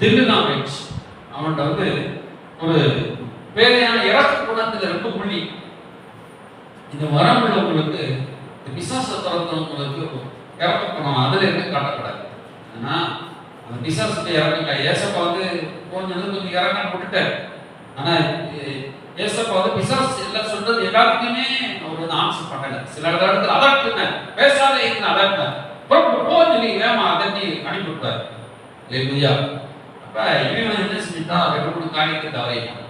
தில்லுதான் ஆயிடுச்சு. அவன்கிட்ட வந்து ஒரு பேரையான இறக்க குணத்துல ரொம்ப புள்ளி. இந்த வரம் உள்ளவங்களுக்கு, இந்த பிசாச துரத்தவங்களுக்கு இறக்கணும், அதுல இருந்து காட்டக்கூடாது. ஆனா அந்த பிசாசுக்கு இறக்கல. ஏசப்பா வந்து கொஞ்சம் இறக்கம் போட்டுட்டாரு. ஆனா ஏசப்பா வந்து பிசாசு எல்லாம் சொல்றது எல்லாத்துக்குமே அவர் வந்து ஆன்சர் பண்ணல. சில இடத்துல அதட்டுங்க, பேசாத இருந்து அதட்டுங்க, சொல்லி வேமா அதட்டி அனுப்பிவிட்டார். அப்ப இவன் என்ன செஞ்சுட்டான், 2-3 காரியத்தை தவறிட்டான்.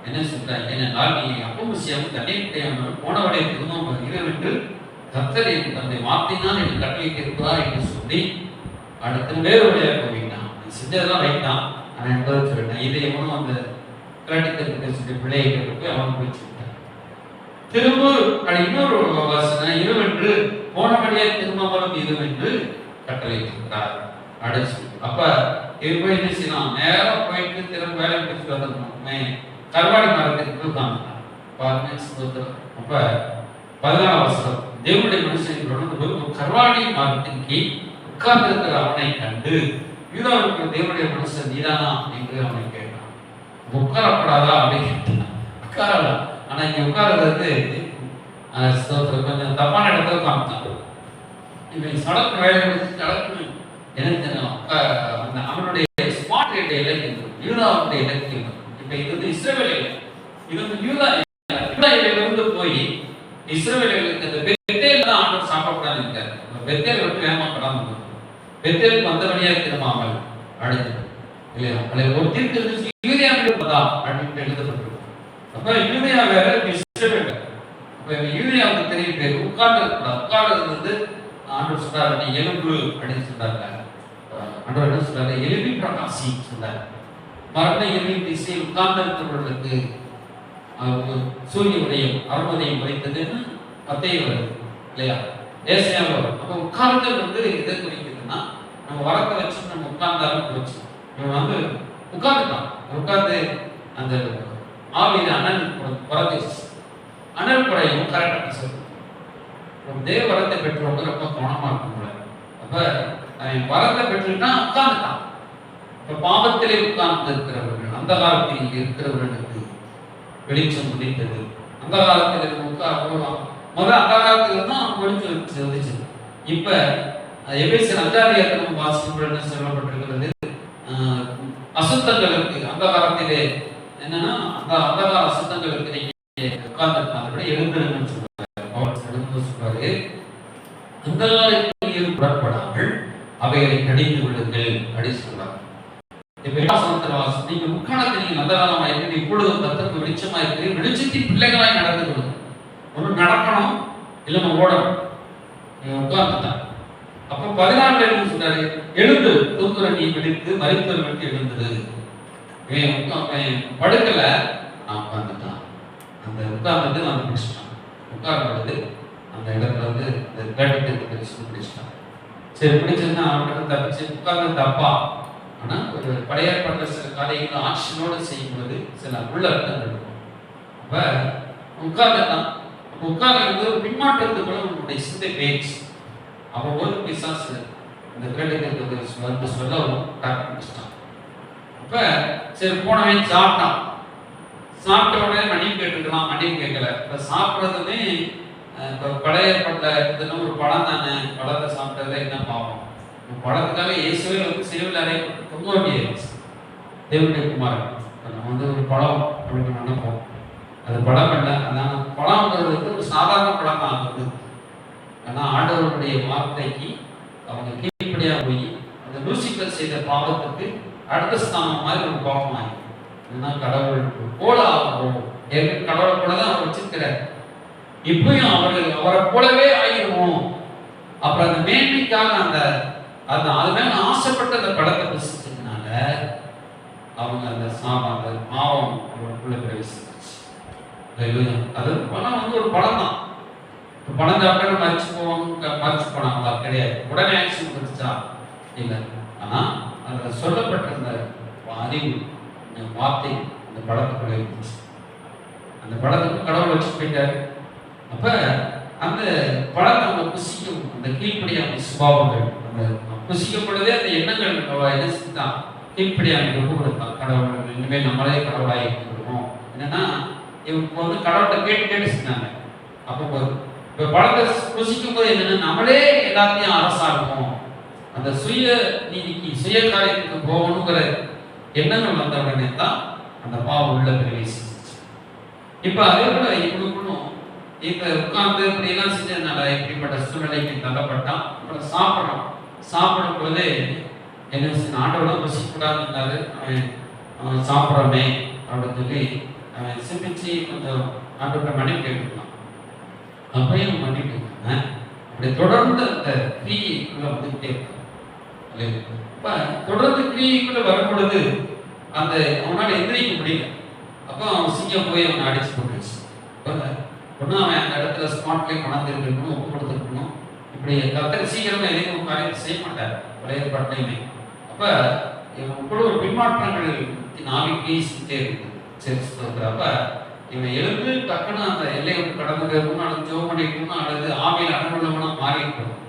என்ன சொல்றான், என்னென்றால் நீ அப்பமுசியாவும் தண்ணீர் போனவடைய திரும்ப இரவென்று கர்த்தர் தன்னுடைய வார்த்தையினால் எனக்கு கட்டளையிட்டு இருக்கிறார் என்று சொல்லி அடுத்த வேறு வழியாக போயிட்டான். செஞ்சதெல்லாம் வைத்தான். அவன் என்பதை சொல்லிட்டான். இதை எவனும் அந்த கிராட்டிக்கு சொல்லி பிள்ளைகிட்ட போய் அவன் போய் சொல்லிட்டான். திரும்ப இன்னொரு வசனம், இரவென்று போனபடியே திரும்பவும் இரவென்று கட்டளையிட்டிருக்கிறார் அடைச்சு. அப்ப இது போய் என்ன செய்யலாம், நேரம் போயிட்டு திரும்ப வேலை முடிச்சுட்டு வந்துடணும். கருவாடி மரத்திற்கு உட்கார்ந்துட்டான். அப்ப 14ஆம் வசனம், தேவனுடைய மனுஷன் தொடர்ந்து போய் ஒரு கருவாடி மரத்தின் கீழ் உட்கார்ந்து இருக்கிற அவனை கண்டு, யூதாவுக்கு தேவனுடைய மனுஷன் நீதானா என்று அவனை கேட்டான். உட்காரப்படாதா அப்படின்னு கேட்டான். உட்காரலாம். ஆனா இங்க உட்கார்றது கொஞ்சம் தப்பான இடத்துல உட்கார்ந்தான். இவன் சடக்கு வேலை முடிச்சு சடக்கு எனக்கு அந்த அவனுடைய ஸ்மார்ட் இலக்கியம் யூதாவுடைய இலக்கியம். இப்ப இது வந்து இஸ்ரவேல், இது வந்து யூதாவிலிருந்து போய் இஸ்ரவேலுக்கு அந்த பெத்தேல் தான் ஆண்டவர் சாப்பிடக்கூடாது இருக்காரு. பெத்தேல் விட்டு ஏமாப்படாம பெத்தேலுக்கு வந்த வழியா திரும்பாமல் அடைஞ்சு இல்லையா, அதில் ஒரு தீர்க்கு இருந்துச்சு, யூதியாவிலிருந்து அப்படின்னு எழுதப்பட்டிருக்கும். அப்ப யூதியா வேற, இஸ்ரவேல். அப்ப யூதியாவுக்கு தெரியும் பேர் உட்கார்ந்து வந்து ஆண்டவர் சொல்றாரு, நீ எலும்பு அப்படின்னு சொல்றாங்க. ஆண்டவர் என்ன சொல்றாரு, எலும்பி பிரகாசி சொன்னார். மரண எலும்பி திசையில் உட்கார்ந்து இருக்கிறவர்களுக்கு சூரிய உதயம் அருமதையும் வைத்ததுன்னு மத்தேயு வருது இல்லையா, ஏசாயாவில் வரும். அப்போ உட்கார்ந்தல் வந்து எதை குறிக்குதுன்னா, நம்ம வரத்தை வச்சு நம்ம உட்கார்ந்தாலும் போச்சு. இவன் வந்து உட்கார்ந்துட்டான். உட்கார்ந்து அந்த ஆவியில அனல் குறையும் கரெக்டாக சொல்லுது. தேவ வரத்தை பெற்றவங்க ரொம்ப கவனமா இருக்கும். அப்ப அவன் வரத்தை பெற்றுட்டா உட்கார்ந்துட்டான். இப்ப பாவத்திலே உட்கார்ந்து இருக்கிறவர்கள், அந்த காலத்தில் இருக்கிறவர்களுக்கு வெளிச்சம் முடிந்தது. அந்த காலத்தில் முதல் அந்த காலத்துல தான் வெளிச்சம் வந்துச்சு. இப்ப எபேசியர் 5 வாசிக்கும்போது என்ன சொல்லப்பட்டிருக்கிறது, அசுத்தங்களுக்கு அந்த காலத்திலே என்னன்னா அந்த கால அசுத்தங்களுக்கு நீங்க உட்கார்ந்துருக்காங்க எழுந்துருங்கன்னு சொல்றாரு. அந்த காலத்தில் புறப்படாமல் அவைகளை கடிந்து விடுங்கள் அப்படின்னு சொல்றாங்க. நீங்க முக்காலத்தை நீங்க நல்ல காலமா இருக்கு, இப்பொழுதும் கர்த்தருக்கு வெளிச்சமா இருக்கு, வெளிச்சத்தின் பிள்ளைகளாய் நடந்து கொள்ளுங்க. ஒண்ணு நடக்கணும், இல்லைன்னா ஓடணும். நீங்க உட்கார்ந்துட்டான். அப்ப 14 சொல்றாரு, எழுந்து தூக்குற நீ விடுத்து மரித்தவர்களுக்கு எழுந்துரு. படுக்கல, நான் உட்கார்ந்துட்டான். அந்த உட்கார்ந்து நான் பிடிச்சிட்டான். உட்கார்ந்து அந்த இடத்துல வந்து இந்த கேட்டு பிடிச்சிட்டான். சரி பிடிச்சதுன்னா அவனுக்கு தப்பிச்சு உட்கார்ந்து தப்பா. ஆனா ஒரு பழைய பண்ற சில காரியங்களை ஆட்சியோடு செய்யும் பொழுது சில உள்ள அர்த்தங்கள் இருக்கும். அப்ப உட்கார்ந்துட்டான். அப்ப உட்கார்ந்து ஒரு பின்மாற்றத்துக்குள்ள உன்னுடைய சிந்தை பேச்சு. அப்ப ஒரு பிசாசு இந்த கேட்டு வந்து சொல்லவும் டாக்டர். அப்ப சரி போனவன் சாப்பிட்டான். சாப்பிட்ட உடனே மன்னிப்பு கேட்டுக்கலாம், மன்னிப்பு கேட்கல. இப்ப சாப்பிட்றதுமே இப்போ பழைய பட்ட இதெல்லாம் ஒரு பழம் தானே, பழத்தை சாப்பிட்டதுல என்ன பாவம்? பழத்துக்காக இயேசுவே வந்து சிலுவையில் அறையப்பட்டு தொங்க வேண்டியிருச்சு. தேவனுடைய குமாரன் நம்ம வந்து ஒரு பழம் அப்படின்னு நினைப்போம். அது பழம் இல்லை, அதான் பழம்ங்கிறது வந்து ஒரு சாதாரண பழம் தான் ஆகுது. ஆனால் ஆண்டவருடைய வார்த்தைக்கு அவங்க கீழ்ப்படியாக போய் அந்த லூசிபர் செய்த பாவத்துக்கு அடுத்த ஸ்தானம் மாதிரி ஒரு பாவம் ஆகி ஏன்னா கடவுள் போல ஆகும். கடவுளை கூட தான் அவர் வச்சிருக்கிறார். இப்பயும் அவரை போலவே ஆகிருவோம். அப்புறம் அந்த மேன்மைக்காக அந்த அது மேல ஆசைப்பட்ட அந்த படத்தை புசிச்சதுனால அவங்க அந்த அந்த பாவம் அவருக்குள்ள பிரவேசிச்சு. அது பணம் வந்து ஒரு படம் தான். பணம் சாப்பிட்டு மறைச்சு போனாங்களா? கிடையாது. உடனே ஆக்ஷன் வந்துச்சா? இல்லை. ஆனா அதுல சொல்லப்பட்ட அந்த அறிவு வார்த்தை அந்த படத்துக்குள்ள இருந்துச்சு. அந்த படத்துக்கு கடவுள் வச்சு போயிட்டாரு. அப்ப அந்த படத்தை நம்ம புசிக்கும் அந்த கீழ்ப்படியான சுபாவங்கள் அந்த புசிக்கப்படுதே அந்த எண்ணங்கள் என்ன செஞ்சுதான் கீழ்ப்படியான ரொம்ப கொடுத்தான். கடவுள் இனிமேல் நம்மளே கடவுளாக இருக்கணும். என்னன்னா இவங்க வந்து கடவுள்கிட்ட கேட்டு செஞ்சாங்க. அப்போ இப்ப பழத்தை ருசிக்கும் போது என்னன்னா நம்மளே எல்லாத்தையும் அரசாடுவோம், அந்த சுய நீதிக்கு சுய காரியத்துக்கு போகணுங்கிற எண்ணங்கள் வந்த உடனே தான் அந்த பாவம் உள்ள பிரவேசிச்சு. இப்ப அதே போல இவனுக்குள்ளும் இப்ப உட்கார்ந்து இப்படி எல்லாம் செஞ்சதுனால இப்படிப்பட்ட சூழ்நிலைக்கு தள்ளப்பட்டான். அப்புறம் சாப்பிடும் பொழுதே என்ன ஆண்டோட ருசிக்கூடாதுன்னாரு. அவன் சாப்பிட்றோமே அப்படின்னு சொல்லி அவன் சிந்திச்சு கொஞ்சம் ஆண்டோட மன்னிப்பு கேட்டுக்கலாம். அப்பயும் மன்னிப்பு அப்படி தொடர்ந்து அந்த கிரியைக்குள்ள வந்துகிட்டே இருக்கான். இப்ப தொடர்ந்து கிரியைக்குள்ள வரும் பொழுது அந்த அவனால எந்திரிக்க முடியல. அப்போ அவன் சிங்கம் போய் அவனை அடிச்சு போட்டுருச்சு. ஒன்றும் அவன் அந்த இடத்துல ஸ்பாட்லேயே கொண்டாந்துருக்கணும், ஒப்பு கொடுத்துருக்கணும். இப்படி கர்த்தர் சீக்கிரமா எதையும் காரியத்தை செய்ய மாட்டார் பழைய பாட்டிலையுமே. அப்ப இவன் கூட ஒரு பின்மாற்றங்கள் நாவிக்கு செஞ்சே இருக்குது. அப்ப இவன் எழுந்து டக்குன்னு அந்த எல்லையை விட்டு கடந்துக்கணும், அல்லது ஜோம் பண்ணிக்கணும், அல்லது ஆவியில் அடங்குள்ளவனா மாறி இருக்கணும்.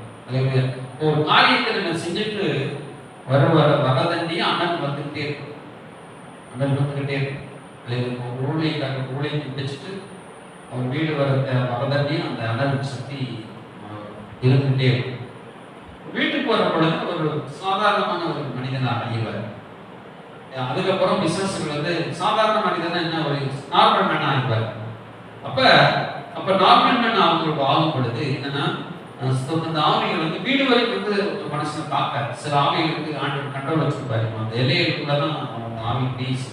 ஒரு காரியத்தை நம்ம செஞ்சுட்டு வரதண்டி அண்ணன் வந்துகிட்டே இருக்கும். அண்ணன் வந்துகிட்டே இருக்கும். ஊழியை பிடிச்சிட்டு அவன் வீடு வரதண்டி அந்த அண்ணன் சக்தி இருந்துகிட்டே இருக்கும். வீட்டுக்கு வர பொழுது ஒரு சாதாரணமான ஒரு மனிதனாக அடைவார். அதுக்கப்புறம் பிசினஸ்கள் வந்து சாதாரண மனிதனா என்ன ஒரு நார்மல் மேனா ஆகிவார். அப்ப நார்மல் மேன் அவங்களுக்கு ஆகும் பொழுது என்னன்னா அந்த ஆவிகள் வந்து வீடு வரைக்கும் வந்து ஒரு மனுஷனை பார்க்க சில ஆவிகளுக்கு ஆண்டு கண்ட்ரோல் வச்சிருப்பாரு. அந்த எல்லைகளுக்குள்ளதான் அவங்க ஆவி பேசி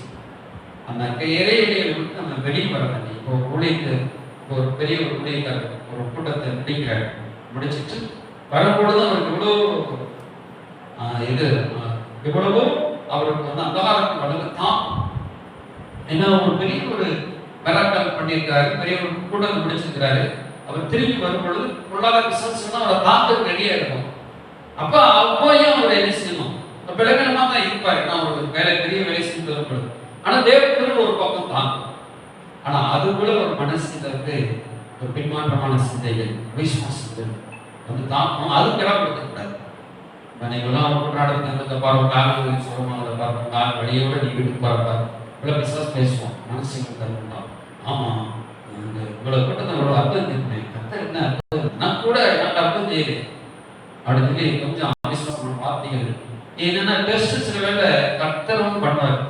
அந்த இலையிலையை விட்டு நம்ம வெளியே வர வேண்டிய இப்போ ஊழியத்து ஒரு பெரிய ஒரு ஊழியக்காரர் ஒரு கூட்டத்தை முடிக்கிறார். முடிச்சுட்டு வரும்பொழுது அவருக்கு எவ்வளவோ அவருக்கு வந்து அந்தகாரத்தின் வளர்ந்து தான் என்ன ஒரு பெரிய ஒரு மிராக்கல் பண்ணியிருக்காரு, பெரிய ஒரு கூட்டத்தை முடிச்சிருக்கிறாரு. அவர் திரும்பி வரும்பொழுது பொருளாதார பிசினஸ் அவரை தாக்க ரெடியா இருக்கும். அப்போ அவர் என்ன செய்யணும், விலகனமா தான் இருப்பாரு. நான் ஒரு பெரிய வேலை செஞ்சு வரும்பொழுது ஆனா தேவத்திற்கு ஒரு பக்கம் தாங்கும். ஆனா அதுக்குள்ள ஒரு மனசுல இருந்து ஒரு பின்மாற்றமான சிந்தைகள் விசுவாசங்கள் வந்து தாக்கணும். அது கிடப்படுத்தக்கூடாது. நீங்களாம் கொண்டாடுறது பாருங்க, காலம் சுகமாக பாருங்க, கால் வழியோட நீ வீட்டுக்கு போறப்ப இவ்வளவு பிசினஸ் பேசுவோம் மனசுக்கு தருணா. ஆமா இவ்வளவு கூட்டத்தை இவ்வளவு அர்த்தம் தெரியுமே, கத்தர் என்ன அர்த்தம் நான் கூட எனக்கு அர்த்தம் செய்யுது அப்படின்னு சொல்லி கொஞ்சம் அவிசுவாசமான வார்த்தைகள். என்னன்னா டெஸ்ட் சில வேலை கத்தரும் பண்ணுவார்.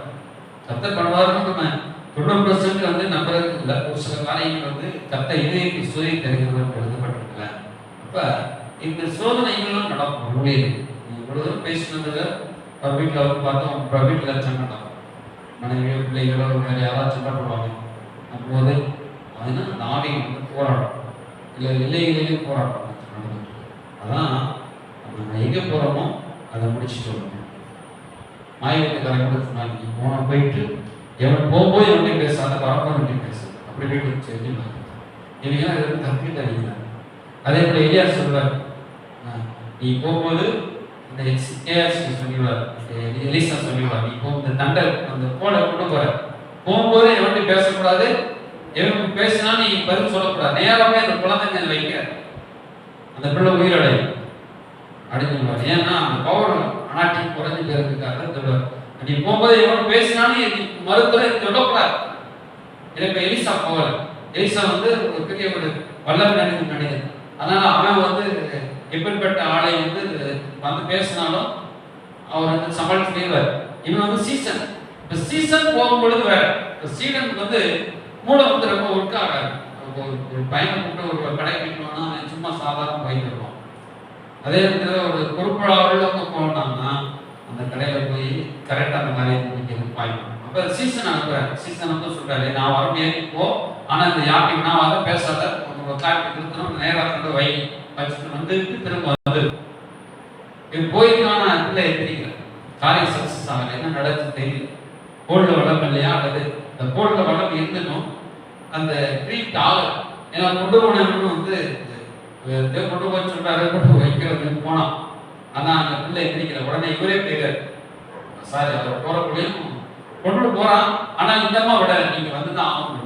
கத்தர் பண்ணுவாருன்னு நம்ம 90% வந்து நம்புறதுக்கு இல்லை. ஒரு சில காரியங்கள் வந்து கத்த இதயத்தை சோதி தருகிறது எழுதப்பட்டிருக்கல. அப்ப இந்த சோதனைகளும் நடக்கும். ஊழியர் இவ்வளவு பேசினதுல ஒரு வீட்டில் வந்து பார்த்தோம், அப்புறம் வீட்டில் சண்டை நடக்கும். மனைவியோ பிள்ளைகளோ வேற யாராவது சண்டை போடுவாங்க. அப்போது அதுனா அந்த ஆவிகள் வந்து போராடும், இல்லை இல்லைகளையும் போராட்டம். அதான் நம்ம எங்கே போகிறோமோ அதை முடிச்சுட்டு வரணும். மாயவத்துக்காரங்க கூட சொன்னாங்க, நீ போயிட்டு எவன் போகும்போது எவன்கிட்ட பேசாத பரவாயில்ல வண்டி பேசு அப்படி வீட்டு சொல்லி இவங்கெல்லாம் இது தப்பிட்டாங்க. அதே போல எலியா சொல்வார், நீ போகும்போது இந்த சொல்லிடுவார், எலிசா சொல்லிடுவார், நீ போ இந்த தண்டை அந்த போல கொண்டு போற போகும்போது எவன்கிட்ட பேசக்கூடாது, எவனுக்கு பேசினா நீ பதில் சொல்லக்கூடாது, நேரமே அந்த குழந்தை வைக்க அந்த பிள்ளை உயிரடையும் அப்படின்னு சொல்லுவார். ஏன்னா அந்த பவர் அனாட்டி குறைஞ்சு பேருக்காக சொல்லுவார். நீ போகும்போது எவன் பேசினாலும் மருத்துவரை சொல்லக்கூடாது. இப்ப எலிசா போகல. எலிசா வந்து ஒரு பெரிய ஒரு வல்லமை நினைவு மனிதன். அதனால அவன் வந்து எப்படிப்பட்ட ஆளை வந்து பேசினாலும் அவர் வந்து சமாளிச்சுவார். இவன் வந்து சீசன். இப்ப சீசன் போகும்பொழுது வேற. சீசன் வந்து மூளை வந்து ரொம்ப ஒர்க் ஆகாது. ஒரு பையனை கூப்பிட்டு ஒரு கடைக்கு போனோம்னா அவன் சும்மா சாதாரண போயிட்டு இருப்பான். அதே இடத்துல ஒரு பொறுப்பாளர்கள் போனாங்கன்னா அந்த கடையில போய் கரெக்டா அந்த மாதிரி முடிக்கிறது பாய்க்கும். அப்ப சீசன் அனுப்புறாரு. சீசன் வந்து சொல்றாரு, நான் வர முடியாது போ, ஆனா இந்த யார்ட்டையும் நான் வந்து பேசாத, உங்க காட்டு நிறுத்தணும், நேராக கொண்டு வச்சுட்டு வந்து திரும்ப வந்து இது போயிருக்கான பிள்ளை தெரியல, காரியம் சக்சஸ் ஆகல, என்ன நடக்குது தெரியல. போல்ல வளம் இல்லையா, அல்லது இந்த போல்ல வளம் இருந்தனும் அந்த ட்ரீட் ஆகல. ஏன்னா கொண்டு போனவன்னு வந்து கொண்டு போய் சொல்றாரு, கொண்டு வைக்கிறதுன்னு போனான். ஆனா அந்த பிள்ளை எந்திரிக்கல. உடனே இவரே போயிடாரு. சாரி, அவர் போறக்குள்ளேயும் கொண்டு போறான். ஆனா இந்தமா விட நீங்க வந்துதான் ஆகும்,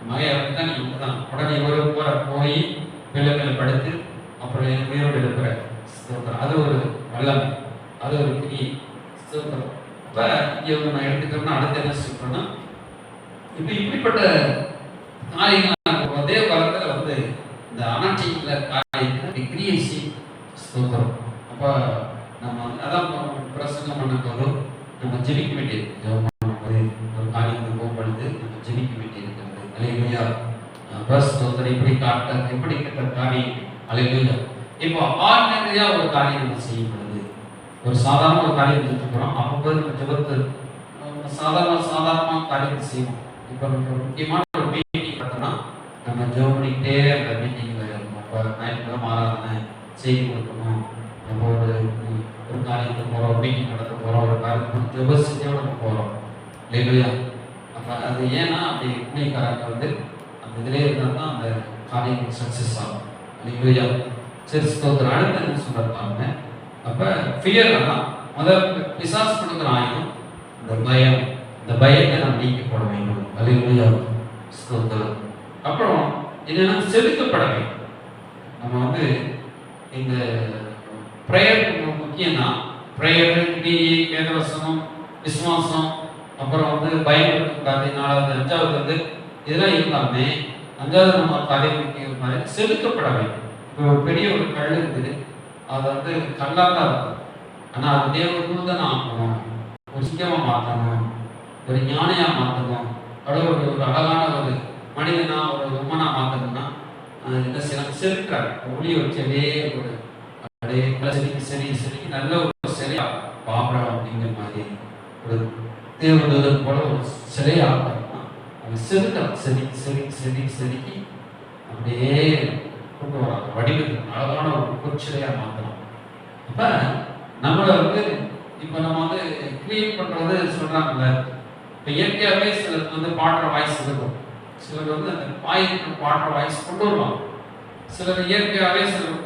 மகை வந்துதான் நீங்க வந்துதான். உடனே இவரு போய் பிள்ளைகளை படுத்து அப்புறம் உயிரோடு இருக்கிற அது ஒரு வல்லமை, அது ஒரு கிரி ஸ்தோத்திரம். அப்ப இங்க நான் எடுத்துக்கிறோம்னா அடுத்து என்ன சொல்றேன்னா, இப்ப இப்படிப்பட்ட காரியங்கள் அதே காலத்துல வந்து இந்த அனாட்சி கிரியை ஸ்தோத்திரம். அப்போ நம்ம அதான் பிரசங்கம் பண்ணும்போது நம்ம ஜெபிக்க வேண்டியது, ஒரு காரியத்தை போகப்படுது, நம்ம ஜெபிக்க வேண்டியிருக்கிறது. அல்லேலூயா. ஸ்தோத்திரம். இப்படி இப்படிப்பட்ட காரியம். அல்லேலூயா. இப்போ ஆர்டினரியா ஒரு காரியம் நம்ம செய்யப்படுது, ஒரு சாதாரண ஒரு காரியம் செஞ்சுக்கிறோம். அப்போ நம்ம ஜெபத்து சாதாரண காரியத்தை செய்வோம். இப்போ நம்ம முக்கியமான ஒரு மீட்டிங் பார்த்தோம்னா நம்ம ஜெபம் பண்ணிக்கிட்டே அந்த மீட்டிங்கில் இப்போ ஞாயிற்றுக்கிழமை ஆராதனை செய்தி கொடுக்கணும், நம்ம ஒரு காரியத்துக்கு போகிறோம், மீட்டிங் நடத்த போகிறோம், ஒரு காரியத்துக்கு ஜெப செஞ்சோடு நம்ம போகிறோம். இல்லையா? அப்போ அது ஏன்னா அப்படி உண்மைக்காரங்க அந்த இதிலே இருந்தால் தான் அந்த காரியம் சக்ஸஸ் ஆகும். இல்லையா? சரி, ஸ்தோத்திரம். அடுத்து என்ன சொல்றாங்க? அப்போ ஃபியர்னா முதல் பிசாசு கொடுக்குற ஆயுதம் இந்த பயம். இந்த பயத்தை நம்ம நீக்கி போட வேண்டும். அல்லேலூயா. ஸ்தோத்திரம். அப்புறம் என்னன்னா செலுத்தப்பட வேண்டும். நம்ம இந்த ப்ரேயர் முக்கியம்னா ப்ரேயர், வேதவசனம், விசுவாசம், அப்புறம் பயம் இருக்கக்கூடாது. 4வது 5வது இதெல்லாம் இருந்தாலுமே 5வது நம்ம தலைமுறை செலுத்தப்பட வேண்டும். இப்போ பெரிய ஒரு கல் இருக்குது, அது கல்லாக தான் இருக்கும். ஆனால் அது தேவதூதனை ஆக்கணும், ஒரு சிங்கமாக மாற்றணும், ஒரு ஞானியாக மாற்றணும், ஒரு அழகான ஒரு மனிதனா ஒரு உமனா மாற்றணும்னா என்ன செய்யலாம்? செலுக்கிறாங்க. ஒளியை வச்சவே ஒரு அப்படியே செடிக்கு நல்ல ஒரு சிலையா பாபரம் அப்படிங்கிற மாதிரி ஒரு தேவதூதன் போல ஒரு சிலையாகணும்னா அவங்க செதுக்கி அப்படியே கொண்டு வராங்க. வடிவத்தில் அழகான ஒரு பொற்சிலையா மாற்றணும். அப்ப நம்மளை இப்ப நம்ம கிரியேட் பண்றது சொல்றாங்கல்ல. இப்ப இயற்கையாகவே சிலருக்கு பாடுற வாய்ஸ் இருக்கும், சிலர் அந்த பாடுற வாய்ஸ் கொண்டு வருவாங்க, சிலர் இயற்கையாகவே சிலர்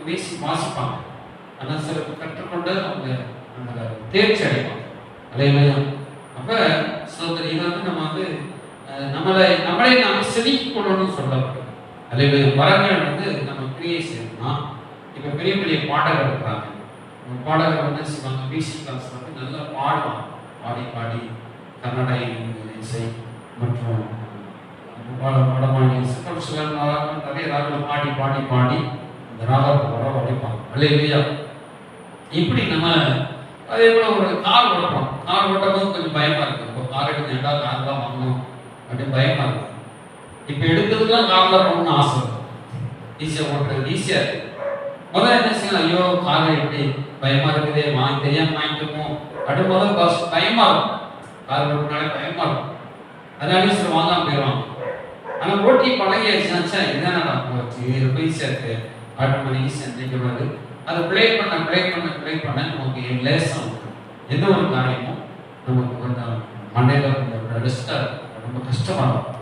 வாசிப்பாங்க. ஆனால் சிலர் கற்றுக்கொண்டு அவங்க அந்த தேர்ச்சி அடைவாங்க. அல்லேலூயா. அப்ப சோதரி இதை நம்ம நம்மளே நாம செதுக்கி கொள்ளணும்னு சொல்லப்படும். அல்லேலூயா. வரங்கள் நம்ம கிரியேட் செய்யணும்னா இப்ப பெரிய பெரிய பாடகர் இருக்கிறாங்க. பாடகர் என்ன செய்வாங்க? மியூசிக் கிளாஸ் நல்லா பாடுவாங்க. பாடி கன்னட இசை மற்றும் வடமாநில நிறைய ராகங்கள் பாடி அந்த ராகத்தை வர உடைப்பாங்க. அல்லேலூயா. இப்படி நம்ம அதே போல ஒரு கார் ஓட்டுறோம். கார் ஓட்டும்போது கொஞ்சம் பயமா இருக்கு. இப்போ கார் எடுத்து கார் தான் வாங்கணும் அப்படின்னு பயமா இருக்கு. இப்போ எடுத்ததுலாம் கார்ல போகணும்னு ஆசை இருக்கும். ஈஸியாக ஓட்டுறது ஈஸியா இருக்கு. முதல்ல என்ன செய்யலாம்? ஐயோ காரை எப்படி பயமா இருக்குதே, தெரியாம வாங்கிக்கோமோ அப்படின்னு முதல் பயமா இருக்கும். கார் ஓட்டுனாலே பயமா இருக்கும். அதனால சில வாங்காம போயிடுவாங்க. ஆனா ஓட்டி பழகியாச்சுனாச்சா இதான் போச்சு, ரொம்ப ஈஸியா இருக்கு ஆட்டோமேட்டிக் ஈஸியா நினைக்கிறது. அதை ப்ளே பண்ண நமக்கு லேசம் இருக்கும். எந்த ஒரு காரியமும் நமக்கு கொஞ்சம் மண்டையில கொஞ்சம் ரெஸ்டா இருக்கும், ரொம்ப கஷ்டமா இருக்கும்.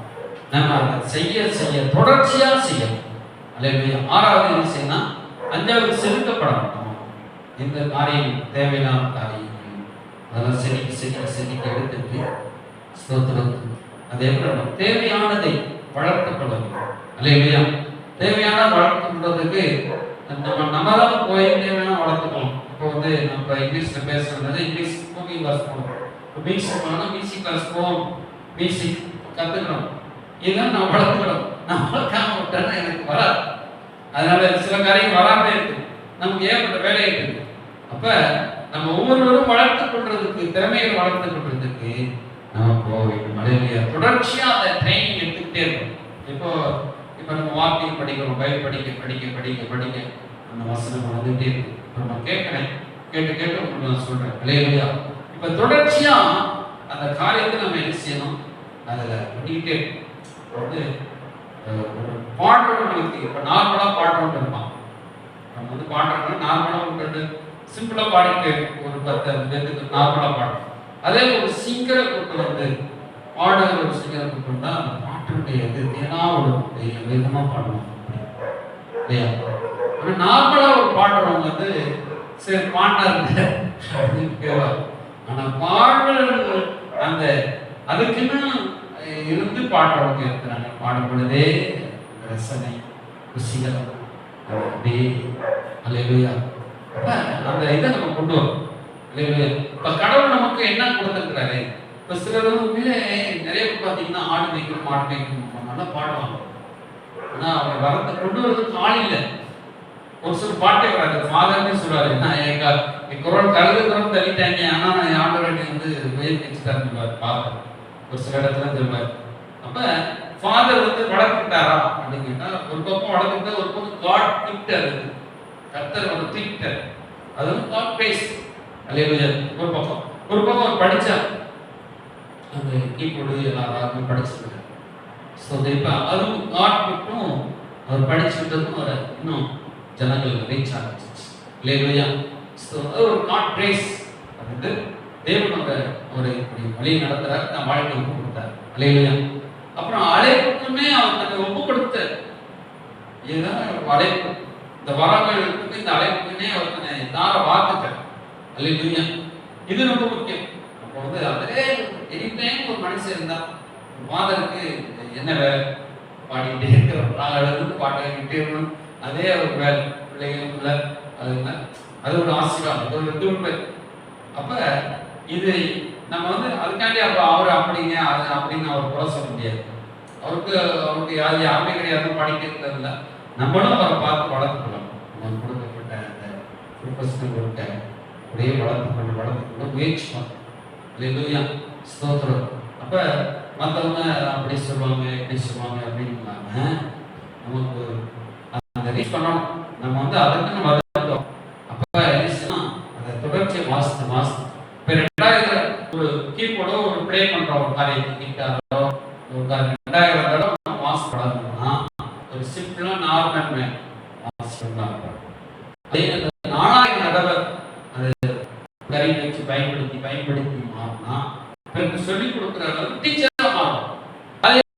நம்ம அதை செய்ய தொடர்ச்சியா செய்யணும். அல்லேலூயா. 6வது என்ன செய்யணும்? 5வது செலுத்தப்படணும். இந்த காரியம் தேவையில்லாத காரியம் அதெல்லாம் செடிக்கு எடுத்துட்டு ஸ்தோத்திரம். அதே போல நம்ம தேவையானதை வளர்த்துக் கொள்ள வேண்டும். அல்லேலூயா. தேவையான வளர்த்து கொள்றதுக்கு நம்ம தான் போய் தேவையான வளர்த்துக்கலாம். இப்போ நம்ம இங்கிலீஷ்ல பேசுறது இங்கிலீஷ் ஸ்போக்கிங் கிளாஸ் போகணும். இப்போ மியூசிக் போகணும், மியூசிக் கிளாஸ் போகணும், மியூசிக் கற்றுக்கணும். இதெல்லாம் நான் வளர்த்துக்கணும். நான் வளர்க்காம விட்டேன்னா எனக்கு வராது. அதனால சில காரியம் வராமலே இருக்கு, நமக்கு ஏற்பட்ட வேலை இருக்குது. அப்ப நம்ம ஒவ்வொருவரும் வளர்த்து கொள்றதுக்கு, திறமையை வளர்த்து கொள்றதுக்கு நம்ம போக வேண்டும். அல்லேலூயா. தொடர்ச்சியா அந்த ட்ரைனிங் எடுத்துக்கிட்டே இருக்கும். இப்போ நம்ம வாக்கியம் படிக்கிறோம், பைபிள் படிக்க அந்த வசனம் வந்துட்டே இருக்கு. நம்ம கேட்கிறேன், கேட்டு உங்களுக்கு நான் சொல்றேன். அல்லேலூயா. இப்ப தொடர்ச்சியா அந்த காரியத்தை நம்ம என்ன செய்யணும்? அதுல பண்ணிக்கிட்டே இருக்கும். பாடுறவங்களுக்கு இப்ப நார்மலா பாடுறவங்க இருப்பான். நம்ம பாடுறவங்க நார்மலா விட்டு சிம்பிளா பாடிட்டு ஒரு 10 பேருக்கு நார்மலா பாடுறோம். அதே ஒரு சிங்கரை கூட்டு பாடுற ஒரு சிங்கரை கூப்பிட்டா அந்த பாட்டுடைய ஏதாவது ஒரு விதமா பாடுவோம் இல்லையா? ஆனா நார்மலா ஒரு பாடுறவங்க சரி பாண்டாருங்க அப்படின்னு கேட்பாங்க. ஆனா பாடல்கள் அந்த அதுக்குன்னு இருந்து பாடுறவங்க இருக்கிறாங்க. பாடும் பொழுதே ரசனை ருசிகரம் அப்படியே. அல்லேலூயா. அந்த இதை நம்ம கொண்டு வரும். அல்லேலூயா. இப்ப கடவுள் நமக்கு என்ன கொடுத்திருக்கிறாரு? இப்ப சிலர் உண்மையிலே நிறைய பார்த்தீங்கன்னா ஆடு மேய்க்கணும், மாடு மேய்க்கணும் நல்லா பாடுவாங்க. ஆனா அவங்க வரத்தை கொண்டு வரதுக்கு ஆள் இல்லை. ஒரு சில பாட்டே வராது. ஃபாதர்னு சொல்றாரு, நான் என் குரல் கழுகுறோம் தள்ளிட்டாங்க, ஆனா நான் ஆண்டவரை வந்து உயர்த்தி வச்சுட்டாருன்னு ஃபாதர் ஒரு சில இடத்துல சொல்லுவார். அப்ப ஃபாதர் வந்து வளர்த்துட்டாரா அப்படின்னு கேட்டா, ஒரு பக்கம் வளர்த்துட்டு ஒரு பக்கம் காட் கிஃப்டர், கர்த்தர் வந்து தூக்கிட்டார். அது வந்து காட் பேஸ். அல்லேலூயா. ஒரு பக்கம் அவர் படிச்சா அந்த கீபோர்டு எல்லாரும் படிச்சிருக்காரு. ஸோ இப்போ அதுவும் காட் கிஃப்டும் அவர் படிச்சுட்டதும் அவர் இன்னும் ஜனங்கள் ரீச் ஆகிடுச்சு. அல்லேலூயா. ஸோ அது ஒரு காட் கிரேஸ். அது வந்து தேவன் அவரை இப்படி வழி நடத்துறாரு, நான் வாழ்க்கை ஒப்பு கொடுத்தார். அல்லேலூயா. அப்புறம் அழைப்புக்குமே அவர் தன்னை ஒப்பு கொடுத்தார். இதுதான் அழைப்பு. இந்த வரங்களுக்கு இந்த அழைப்புக்குன்னே அவர் தன்னை தார வார்த்துட்டார். அல்லேலூயா. இது ரொம்ப முக்கியம். அப்போ வந்து அதே எனி டைம் ஒரு மனுஷன் இருந்தா, ஃபாதருக்கு என்ன வேலை? பாடிக்கிட்டே இருக்கிறோம், நாங்கள் பாடிக்கிட்டே இருக்கணும், அதே ஒரு வேலை. பிள்ளைகளுக்குள்ள அது ஒரு ஆசீர்வாதம், அது ஒரு திரும்ப. அப்ப இது நம்ம வந்து அதுக்காண்டி அவர் அப்படிங்க அது அப்படின்னு அவர் குறை சொல்ல முடியாது. அவருக்கு யாருமே கிடையாது, படிக்கிறது இல்லை. நம்மளும் அவரை பார்த்து வளர்த்துக்கணும். நம்ம கொடுக்கப்பட்ட அந்த கொடுக்க அப்படியே வளர்த்துக்கொண்டு முயற்சி பண்ணணும். அல்லேலூயா. ஸ்தோத்திரம். அப்ப மற்றவங்க அப்படி சொல்லுவாங்க இப்படி சொல்லுவாங்க அப்படின்னு இல்லாம நமக்கு அந்த ரீச் பண்ணணும். நம்ம வந்து அதுக்கு நம்ம வளர்த்தோம். அப்ப அதை தொடர்ச்சியை வாசித்து இப்ப 2000 ஒரு கீபோர்டோ ஒரு பிளே பண்ற ஒரு காரியத்தை கிட்டாரோ ஒரு 2000 தடவை நம்ம வாசி பழகணும்னா ஒரு சிம்பிளா நார்மல் வாசிக்கலாம். அதே 4000 தடவை அது கருவி வச்சு பயன்படுத்தி